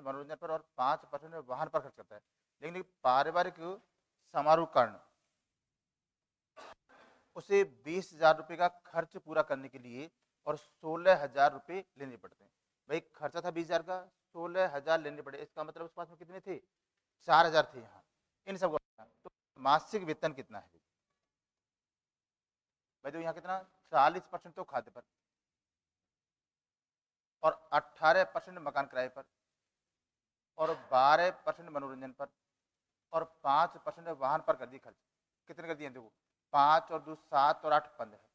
मनोरंजन पर और 5% वाहन पर खर्च करता है। लेकिन पारिवारिक समारोह कारण उसे 20,000 रुपये का खर्च पूरा करने के लिए और 16,000 रुपये लेने पड़ते हैं। भाई खर्चा था 20,000 का, 16,000 लेने पड़े, इसका मतलब उसके पास में कितने थे? 4,000 थे यहाँ इन सब। तो मासिक वेतन कितना है भाई? तो यहाँ कितना? 40% तो खाते पर और 18% मकान किराए पर और 12% मनोरंजन पर और 5% वाहन पर कर दिए खर्च। कितने कर दिए देखो, 5 और 2 7 और 8 15 है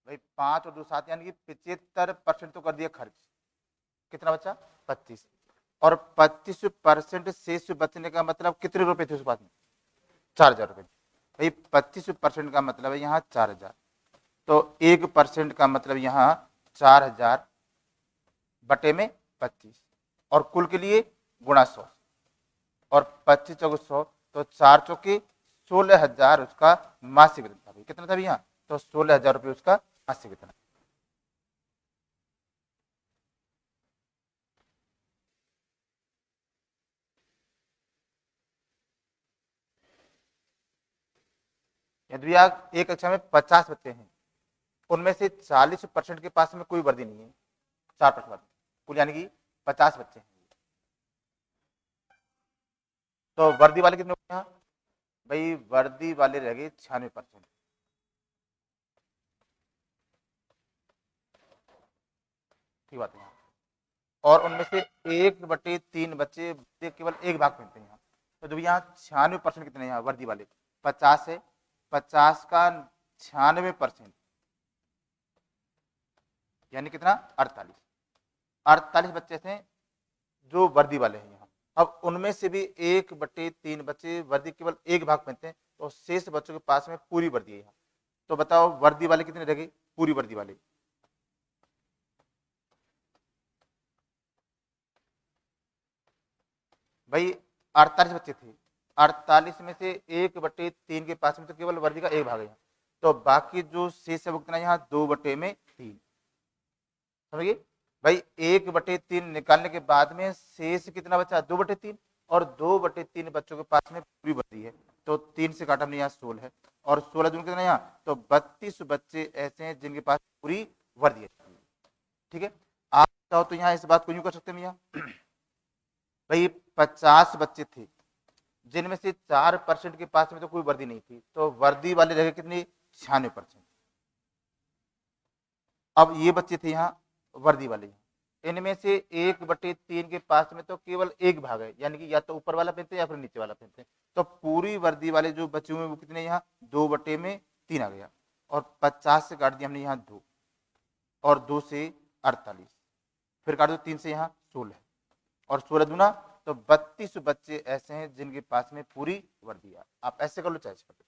भाई। 5 और 2 7 यानी कि 75% तो कर दिया खर्च। कितना बचा? 25। और 25% शेष बचने का मतलब कितने रुपए थे उसके पास में? 4,000 रुपये भाई। 25% का मतलब है यहाँ 4,000, तो 1% का मतलब यहाँ 4,000 बटे में 25 और कुल के लिए गुणा 100 और 25 चौके 100, तो 4 चौके 16,000 उसका मासिक वेतन था। कितना था भैया? तो 16,000 रुपये उसका मासिक वेतन। यदि आप एक कक्षा में 50 बच्चे हैं, उनमें से 40% के पास में कोई वर्दी नहीं है, 4% वर्दी, कुल यानी कि 50 बच्चे हैं, तो वर्दी वाले कितने होंगे यहाँ भाई? वर्दी वाले रह गए 96%। ठीक बात है यहाँ। और उनमें से 1/3 बच्चे केवल एक भाग पहनते हैं यहाँ। तो जब यहाँ 96% कितने यहाँ वर्दी वाले? 50 है, 50 का 96% यानी कितना? 48। 48 बच्चे थे जो वर्दी वाले हैं यहाँ। अब उनमें से भी 1/3 बच्चे वर्दी केवल एक भाग पहनते हैं, तो शेष बच्चों के पास में पूरी वर्दी है यहाँ। तो बताओ वर्दी वाले कितने रह गए? पूरी वर्दी वाले भाई 48 बच्चे थे, 48 में से 1/3 के पास में तो केवल वर्दी का एक भाग है, तो बाकी जो शेष है वो कितना? यहाँ 2/3। समझिए भाई, 1/3 निकालने के बाद में शेष कितना बचा? 2/3। और 2/3 बच्चों के पास में पूरी वर्दी है, तो 3 से काटा हमने यहाँ 16 है और 16 दून कितना यहाँ? तो 32 बच्चे ऐसे हैं जिनके पास पूरी वर्दी है। ठीक है, आप चाहो तो यहाँ इस बात को यूं कर सकते हैं भैया भाई 50 बच्चे थे जिनमें से 4% के पास में तो कोई वर्दी नहीं थी, तो वर्दी वाले रह गए कितने? 96%। अब ये बच्चे थे यहाँ वर्दी वाले, इनमें से 1/3 के पास में तो केवल एक भाग है, यानी कि या तो ऊपर वाला पहनते हैं या फिर नीचे वाला पहनते हैं, तो पूरी वर्दी वाले जो बचे हुए वो कितने? यहाँ 2/3 आ गया और 50 से काट दिया हमने यहाँ 2 और 2 से 48, फिर काट दो 3 से यहाँ 16 और 16 दूना तो 32 बच्चे ऐसे हैं जिनके पास में पूरी वर्दी है। आप ऐसे कर लो चाहे कर लो।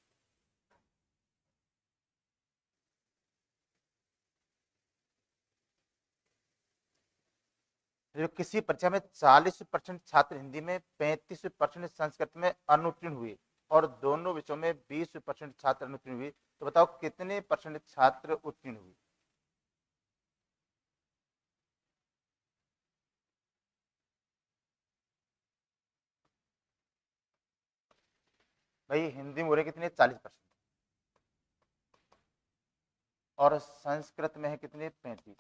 जो किसी परीक्षा में 40% छात्र हिंदी में, 35% संस्कृत में अनुत्तीर्ण हुए और दोनों विषयों में 20% छात्र अनुत्तीर्ण हुए, तो बताओ कितने परसेंट छात्र उत्तीर्ण हुए? भाई हिंदी में हो रहे कितने? 40%। और संस्कृत में है कितने? 35।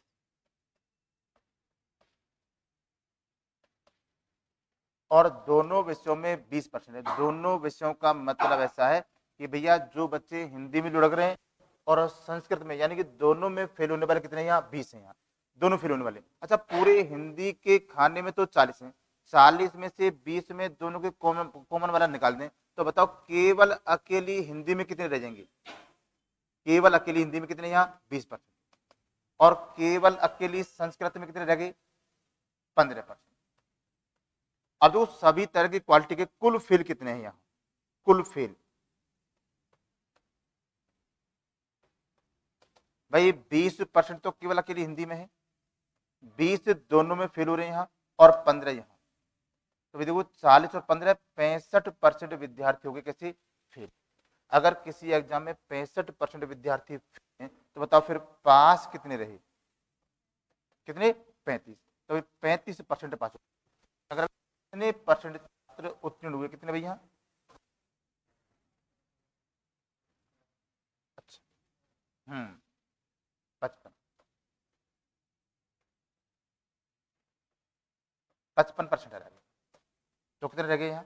और दोनों विषयों में 20% है। दोनों विषयों का मतलब ऐसा है कि भैया जो बच्चे हिंदी में लुढ़क रहे हैं और संस्कृत में, यानी कि दोनों में फेल होने वाले कितने? यहाँ 20 हैं, यहाँ दोनों फेल होने वाले। अच्छा पूरे हिंदी के खाने में तो 40 हैं, 40 में से 20 में दोनों के कॉमन कॉमन वाला निकाल दें, तो बताओ केवल अकेली हिंदी में कितने रह जाएंगे? केवल अकेली हिंदी में कितने? यहाँ 20%। और केवल अकेली संस्कृत में कितने रह गए? 15%। अब जो सभी तरह की क्वालिटी के कुल फेल कितने हैं यहाँ? कुल फेल भाई 20% तो केवल अकेली हिंदी में है, 20 दोनों में फेल हो रहे हैं यहाँ और 15 यहाँ, तो देखो 40 और 15 65% विद्यार्थी हो गए कैसे? फेल। अगर किसी एग्जाम में 65% विद्यार्थी फेल हैं, तो बताओ फिर पास कितने रहे? कितने? 35। तो 35% पास हो। अगर कितने परसेंट छात्र उत्तीर्ण हुए, कितने भैया? अच्छा, 55, 55% रह गए, तो कितने रह गए यहाँ?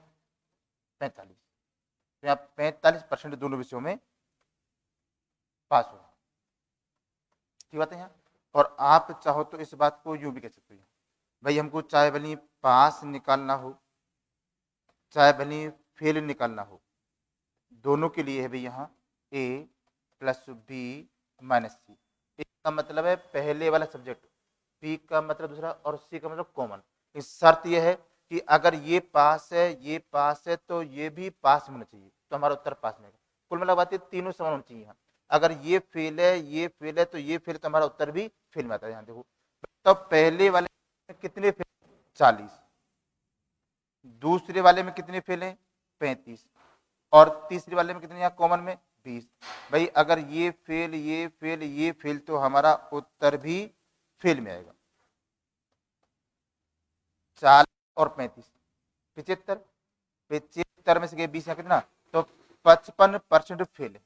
45। तो यहाँ 45% दोनों विषयों में पास हो। ठीक बात है यहाँ। और आप चाहो तो इस बात को यूं भी कह सकते हो, भाई हमको चाहे भली पास निकालना हो चाहे भली फेल निकालना हो, दोनों के लिए है भाई यहाँ ए प्लस बी माइनस सी। ए का मतलब है पहले वाला सब्जेक्ट, बी का मतलब दूसरा, और सी का मतलब कॉमन। इस शर्त यह है कि अगर ये पास है ये पास है तो ये भी पास होना चाहिए, तो हमारा उत्तर पास में है। कुल मिला बात है तीनों समान होना चाहिए यहाँ। अगर ये फेल है ये फेल है तो ये फेल, तो हमारा उत्तर भी फेल में आता है। यहाँ देखो, तो पहले वाले में कितने फेल? 40। दूसरे वाले में कितने फेल हैं? 35। और तीसरे वाले में कितने यहाँ कॉमन में? 20। भाई अगर ये फेल ये फेल ये फेल, तो हमारा उत्तर भी फेल में आएगा। 40 और 35, 75। 75 में से 20 यहाँ कितना? तो 55% फेल है।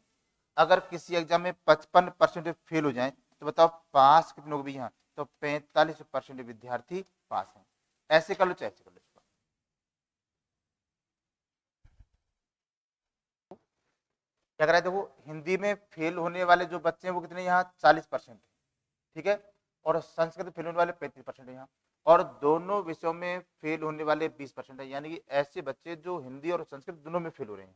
अगर किसी एग्जाम में 55% फेल हो जाए तो बताओ पास कितने लोग भी यहाँ? तो 45% विद्यार्थी पास हैं। ऐसे कर लो चाहे ऐसे कर लो। क्या करा है देखो, हिंदी में फेल होने वाले जो बच्चे हैं वो कितने यहाँ? 40%। ठीक है। और संस्कृत फेल होने वाले 35% है यहाँ। और दोनों विषयों में फेल होने वाले 20% है, यानी कि ऐसे बच्चे जो हिंदी और संस्कृत दोनों में फेल हो रहे हैं।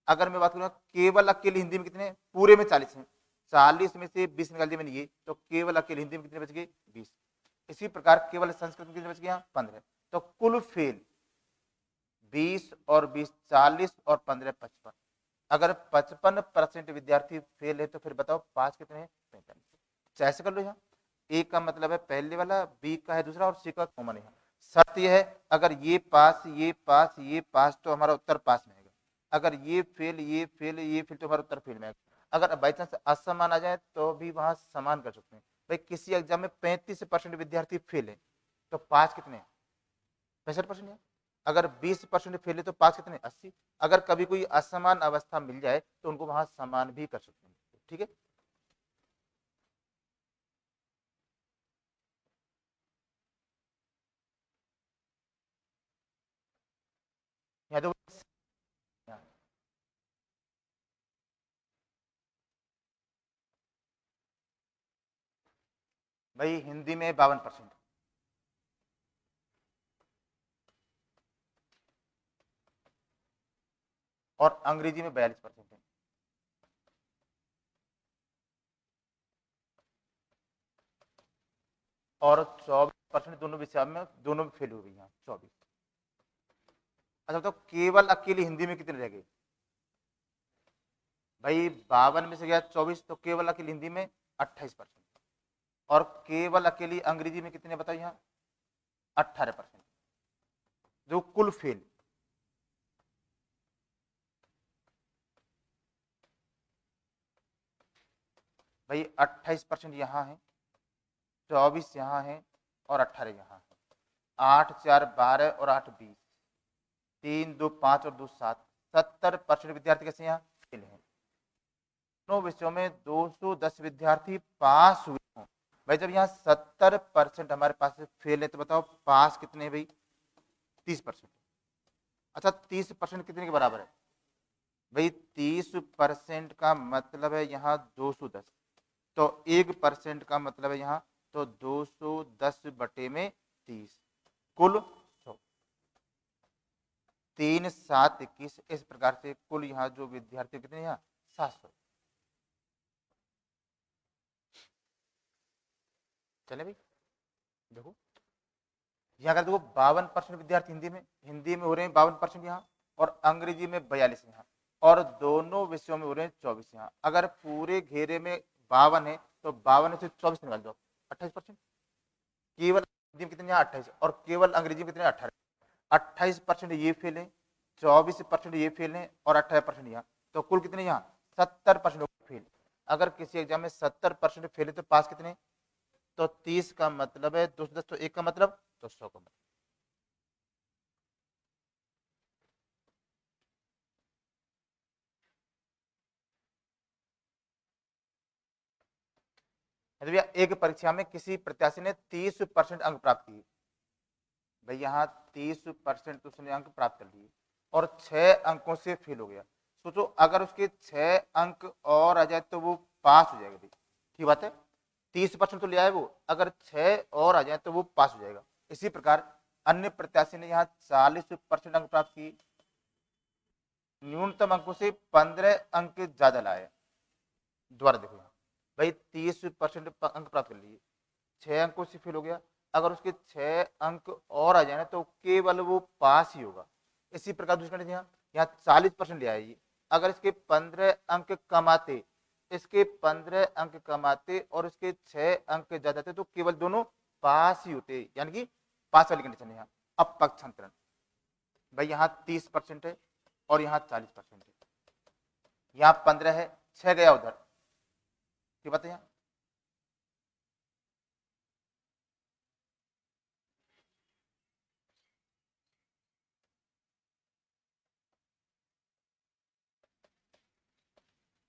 अगर मैं बात करूँ केवल अकेले हिंदी में कितने? पूरे में 40 हैं। 40 में से 20 निकाल दिए मैंने ये, तो केवल अकेले हिंदी में कितने बच गए? 20। इसी प्रकार केवल संस्कृत में कितने बच गए? यहाँ 15। तो कुल फेल 20 और 20 40 और 15 55। अगर 55% विद्यार्थी फेल है तो फिर बताओ पास कितने हैं? 45। ऐसे कर लो यहाँ। ए का मतलब है पहले वाला, बी का है दूसरा, और सी का कॉमन है। शर्त यह है अगर ये पास ये पास ये पास, तो हमारा उत्तर पास में आएगा। अगर ये फेल ये फेल ये फेल, तो हमारा उत्तर फेल में आएगा। अगर बाई चांस असमान आ जाए तो भी वहां समान कर सकते हैं। भाई किसी एग्जाम में 35% विद्यार्थी फेल है, तो पास कितने हैं? 65% है। अगर 20% फेल है तो पास कितने? 80। अगर कभी कोई असमान अवस्था मिल जाए तो उनको वहां समान भी कर सकते हैं। ठीक है। यहाँ देखो, भाई हिंदी में 52%, और अंग्रेजी में 42% है। और 24% दोनों विषय में, दोनों में फेल हो गई। यहाँ 24। अच्छा तो केवल अकेली हिंदी में कितने रह गए? भाई 52 में से गया 24, तो केवल अकेली हिंदी में 28%। और केवल अकेली अंग्रेजी में कितने बताओ यहाँ? 18%। जो कुल फेल, भाई 28% यहाँ है, 24 यहाँ है, और 18 यहाँ है। 8 4 12 और 8 20, 3 2 5 और 2 7, 70% विद्यार्थी कैसे यहाँ फेल हैं। दोनों विषयों में 210 विद्यार्थी पास हुए हों। भाई जब यहाँ 70% हमारे पास से फेल है, तो बताओ पास कितने हैं भाई? 30%। अच्छा 30% कितने के बराबर है? भाई 30% का मतलब है यहाँ 210, तो 1% का मतलब है यहाँ, तो 210 बटे में 30, कुल 100। 3 7 21। इस प्रकार से कुल यहाँ जो विद्यार्थी कितने यहाँ? 700। चले भाई देखो, यहाँ अगर देखो 52% विद्यार्थी हिंदी में हो रहे हैं 52% यहाँ, और अंग्रेजी में 42 यहाँ, और दोनों विषयों में हो रहे हैं 24 यहाँ। अगर पूरे घेरे में 52 है तो 52 से 24 निकाल दो, 28%। केवल हिंदी में कितने यहाँ? 28। और केवल अंग्रेजी में कितने? 18। 28% ये फेल है, 24% ये फेल है, और 18% यहाँ, तो कुल कितने यहाँ? 70% फेल। अगर किसी एग्जाम में 70% फेल है तो पास कितने? तो 30 का मतलब है 210, तो 1 का मतलब तो 100 का मतलब। यदि भैया एक परीक्षा में किसी प्रत्याशी ने 30% अंक प्राप्त किए, भाई यहाँ 30% उसने अंक प्राप्त कर लिए और 6 अंकों से फेल हो गया। सोचो अगर उसके 6 अंक और आ जाए तो वो पास हो जाएगा। भाई ठीक बात है, 30% तो ले आए वो, अगर 6 और आ जाए तो वो पास हो जाएगा। इसी प्रकार अन्य प्रत्याशी ने यहाँ 40% अंक प्राप्त किए, न्यूनतम अंकों से 15 अंक ज्यादा लाए। दोबारा देखो यहाँ, भाई 30% अंक प्राप्त कर लिए, 6 अंकों से फेल हो गया, अगर उसके 6 अंक और आ जाए ना तो केवल वो पास ही होगा। इसी प्रकार दूसरी कंडीशन यहाँ 40% ले आएगी, अगर इसके 15 अंक कम आते, इसके 15 अंक कम आते और इसके 6 अंक ज्यादा थे तो केवल दोनों पास ही होते, यानी कि पास वाली कंडीशन है यहाँ। अब पक्षांतरण, भाई यहाँ 30% है और यहाँ 40% है, यहाँ 15 है, 6 गया उधर, क्या बात है यहाँ।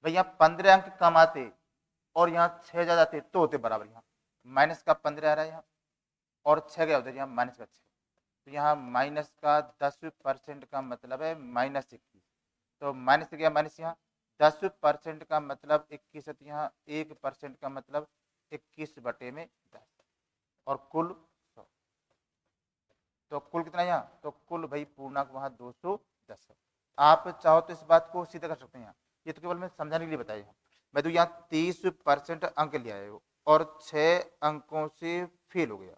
भाई यहाँ 15 अंक कम आते और यहाँ 6 ज्यादा आते तो होते बराबर। यहाँ माइनस का 15 आ रहा है यहाँ और 6 गया उधर, यहाँ माइनस का 6, तो यहाँ माइनस का 10% का मतलब है -21, तो माइनस से गया माइनस, यहाँ 10% का मतलब 21 है, तो यहाँ 1% का मतलब 21/10 और कुल 100, तो कुल कितना यहाँ, तो कुल भाई पूर्णांक वहां 210 है। आप चाहो तो इस बात को सीधा कर सकते हैं यहाँ, ये तो केवल मैं समझाने के लिए बताया। मैं तो यहाँ 30% अंक ले आए हो और 6 अंकों से फेल हो गया,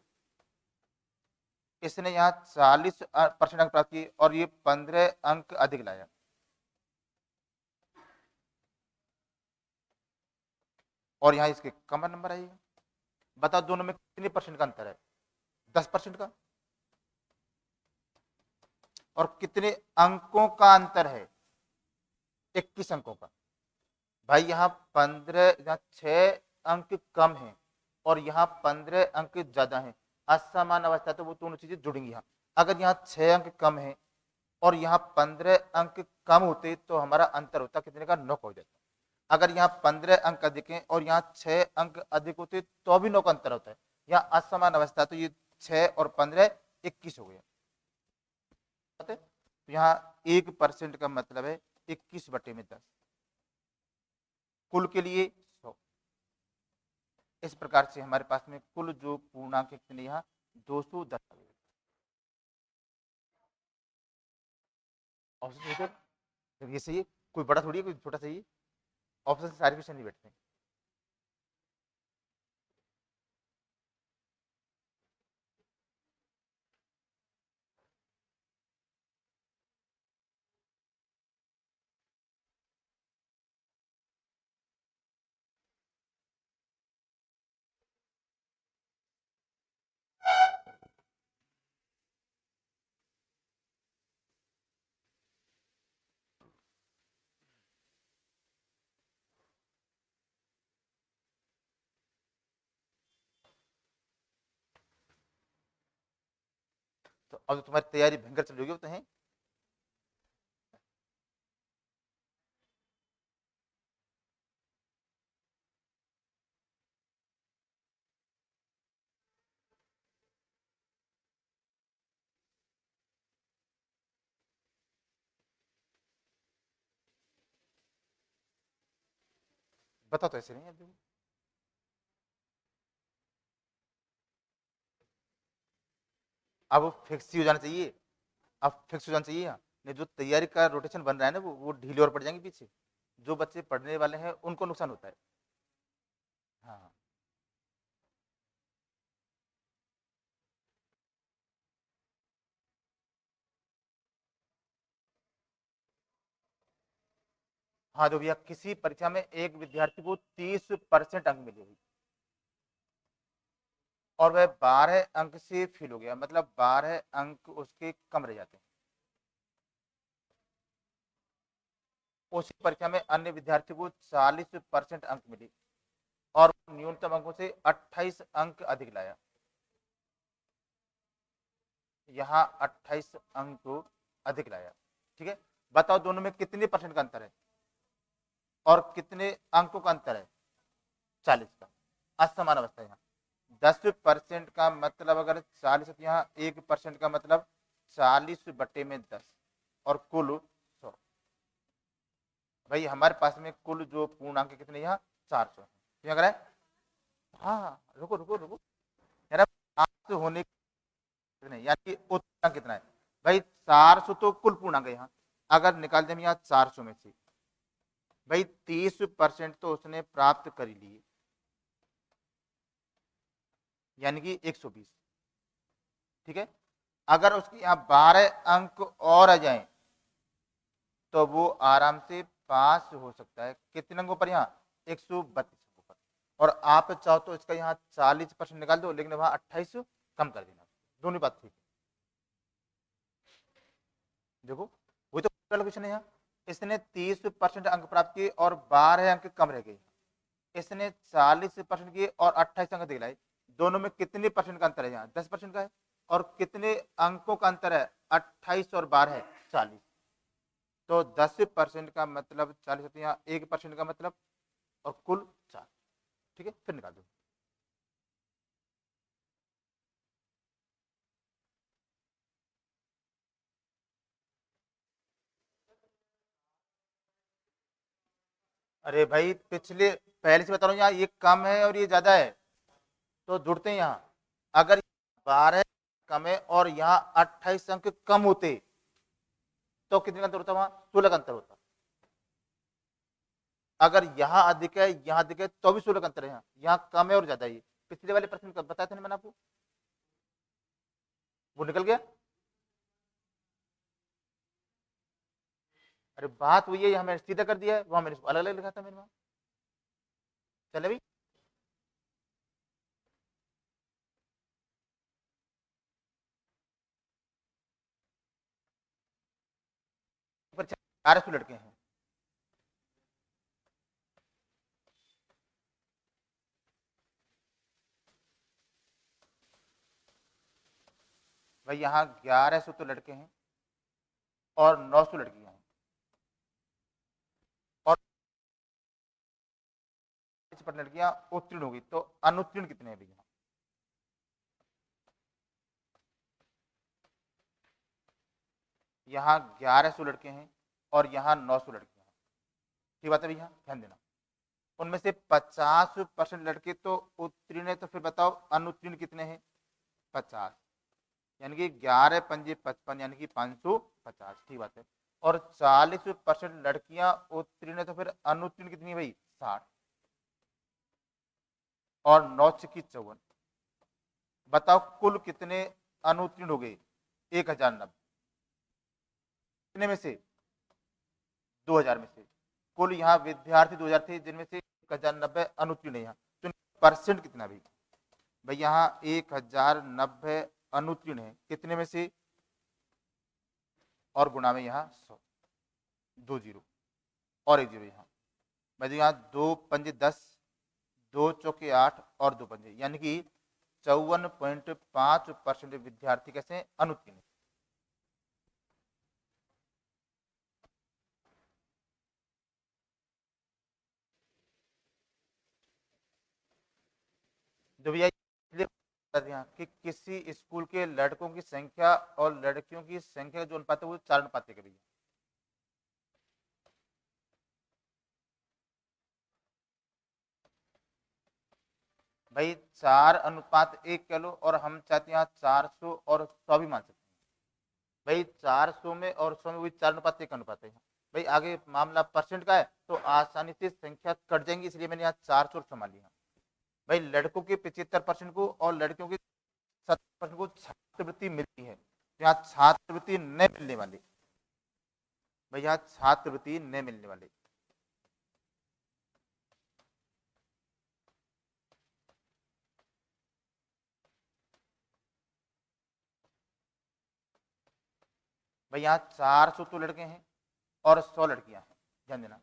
इसने यहाँ 40% अंक प्राप्त किए और ये 15 अंक अधिक लाया। और यहाँ इसके कम नंबर है। बताओ दोनों में कितने परसेंट का अंतर है, 10% का। और कितने अंकों का अंतर है, 21 अंकों का। भाई यहाँ 15, यहाँ 6 अंक कम है और यहाँ 15 अंक ज्यादा है, असमान अवस्था, तो वो दोनों चीजें जुड़ेंगी यहाँ। अगर यहाँ 6 अंक कम है और यहाँ 15 अंक कम होते तो हमारा अंतर होता कितने का, 9 का हो जाता। अगर यहाँ 15 अंक अधिक है और यहाँ 6 अंक अधिक होते तो भी 9 का अंतर होता है, यहाँ असमान अवस्था, तो ये 6 और 15 21 हो गया। तो यहाँ 1% का मतलब है 21/10, कुल के लिए 100। इस प्रकार से हमारे पास में कुल जो पूर्णांक कितने, यहाँ 210। ऑप्शन ये सही है, कोई बड़ा थोड़ी है, कोई छोटा सही है, ऑप्शन से सारे क्वेश्चन नहीं बैठते। तो अब तो तुम्हारी तैयारी भयंकर चल रही होगी, तो है। बताओ, तो ऐसे नहीं है। अब फिक्स ही हो जाना चाहिए, अब फिक्स हो जाना चाहिए यहाँ, नहीं जो तैयारी का रोटेशन बन रहा है ना वो ढीले और पड़ जाएंगे पीछे, जो बच्चे पढ़ने वाले हैं उनको नुकसान होता है। हाँ हाँ, जो भैया किसी परीक्षा में एक विद्यार्थी को 30% अंक मिले हुए और वह 12 अंक से फेल हो गया, मतलब 12 अंक उसके कम रह जाते हैं। उसी परीक्षा में अन्य विद्यार्थी को 40% अंक मिले, और न्यूनतम अंकों से 28 अंक अधिक लाया। यहाँ 28 अंक अधिक लाया। ठीक है, बताओ दोनों में कितने परसेंट का अंतर है और कितने अंकों का अंतर है? 40 का। असमान अवस्था। यहाँ 10% का मतलब अगर 40 है तो यहाँ 1% का मतलब 40/10 और कुल 100। भाई हमारे पास में कुल जो पूर्णांक कितने यहाँ 400 है। क्या करें? हाँ रुको रुको रुको यार, 400 होने कितने यानी कि उत्तरांक कितना है भाई? 400 तो कुल पूर्णांक है। यहाँ अगर निकाल दें यहाँ 400 में से भाई 30% तो उसने प्राप्त कर लिए, यानी कि 120। ठीक है, अगर उसके यहाँ 12 अंक और आ जाए तो वो आराम से पास हो सकता है। कितने अंकों पर? यहाँ 132 अंकों पर। और आप चाहो तो इसका यहाँ 40% निकाल दो, लेकिन वहां 28 कम कर देना। दोनों बात ठीक है। देखो वही तो क्वेश्चन है। यहाँ इसने 30% अंक प्राप्त किए और 12 अंक कम रह गए। इसने 40% किए और 28 अंक दिलाए। दोनों में कितने परसेंट का अंतर है? यहाँ 10% का है। और कितने अंकों का अंतर है? 28 और 12 है 40। तो 10% का मतलब 40 होते हैं, यहाँ 1% का मतलब, और कुल 4। ठीक है, फिर निकाल दो। अरे भाई पिछले पहले से बता रहा हूँ, यहाँ ये कम है और ये ज्यादा है तो जुड़ते हैं। यहाँ अगर 12 कम है और यहाँ 28 अंक कम होते तो कितने का अंतर होता? वहां 16 का अंतर होता। अगर यहाँ अधिक है यहाँ अधिक है तो भी 16 का अंतर है। यहाँ कम है और ज्यादा है। पिछले वाले प्रश्न बताया था ना मैंने आपको, वो निकल गया। अरे बात वही है, यहाँ मैंने सीधा कर दिया है, वहां मैंने अलग अलग लिखा था मेरे वहां। चले भाई, ऊपर 400 लड़के हैं। भाई यहाँ 1100 तो लड़के हैं और 900 लड़कियां हैं। और 50% लड़कियां उत्तीर्ण होगी, तो अनुत्तीर्ण कितने हैं भैया? यहाँ 1100 लड़के हैं और यहाँ 900 लड़कियां हैं। ठीक बात है भैया, ध्यान देना। उनमें से 50% लड़के तो उत्तीर्ण है, तो फिर बताओ अनुत्तीर्ण कितने हैं? 50। यानी कि 11 पंजे 55, यानी कि 550। ठीक बात है। और 40% लड़कियां उत्तीर्ण है, तो फिर अनुत्तीर्ण कितनी है भाई? 60। और 9 की 54। बताओ कुल कितने अनुत्तीर्ण हो गए? 1090। कितने में से? 2000 में से। कुल यहाँ विद्यार्थी 2000 थे, जिनमें से 1090 अनुत्तीर्ण है। यहाँ तो परसेंट कितना भाई? भाई यहाँ 1090 अनुत्तीर्ण है, कितने में से? और गुणा में यहाँ 100, 2 जीरो और 1 जीरो यहाँ। भाई यहाँ 2 पंजे 10, 2 चौके 8 और 2 पंजे, यानी कि 54.5% विद्यार्थी कैसे अनुत्तीर्ण। जो भैया कर रहे हैं कि किसी स्कूल के लड़कों की संख्या और लड़कियों की संख्या का जो अनुपात है वो 4 अनुपात है भैया। भाई 4:1 कह लो, और हम चाहते हैं यहाँ 400 और 100 भी मान सकते हैं। भाई 400 में और 100 में वही 4:1 अनुपात है। भाई आगे मामला परसेंट का है तो आसानी से संख्या कट जाएंगी, इसलिए मैंने यहाँ 400 और संभाल लिया। भाई लड़कों के 75% को और लड़कियों के 70% को छात्रवृत्ति मिलती है, तो यहाँ छात्रवृत्ति नहीं मिलने वाली। भाई यहाँ छात्रवृत्ति नहीं मिलने वाली। भाई यहाँ 400 तो लड़के हैं और 100 लड़कियां हैं, ध्यान देना।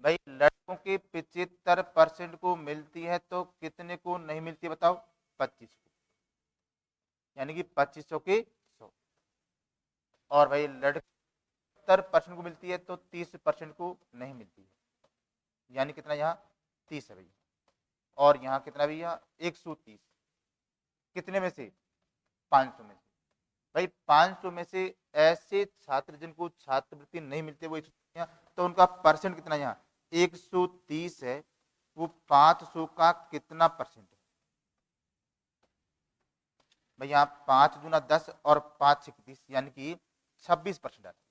भाई लड़कों कि 75% को मिलती है तो कितने को नहीं मिलती है बताओ? 25 को, यानी कि 2500 के 100। और भाई लड़के 70% को मिलती है तो 30% को नहीं मिलती है, यानी कितना यहाँ 30 है भैया। और यहाँ कितना भैया 130, कितने में से? 500 में से। भाई 500 में से ऐसे छात्र जिनको छात्रवृत्ति नहीं मिलती वो 130 तो उनका परसेंट कितना यहाँ 130 है, वो 500 का कितना परसेंट है? भाई यहाँ 5 दूना 10 और 5 6 30, यानी कि 26% आता है।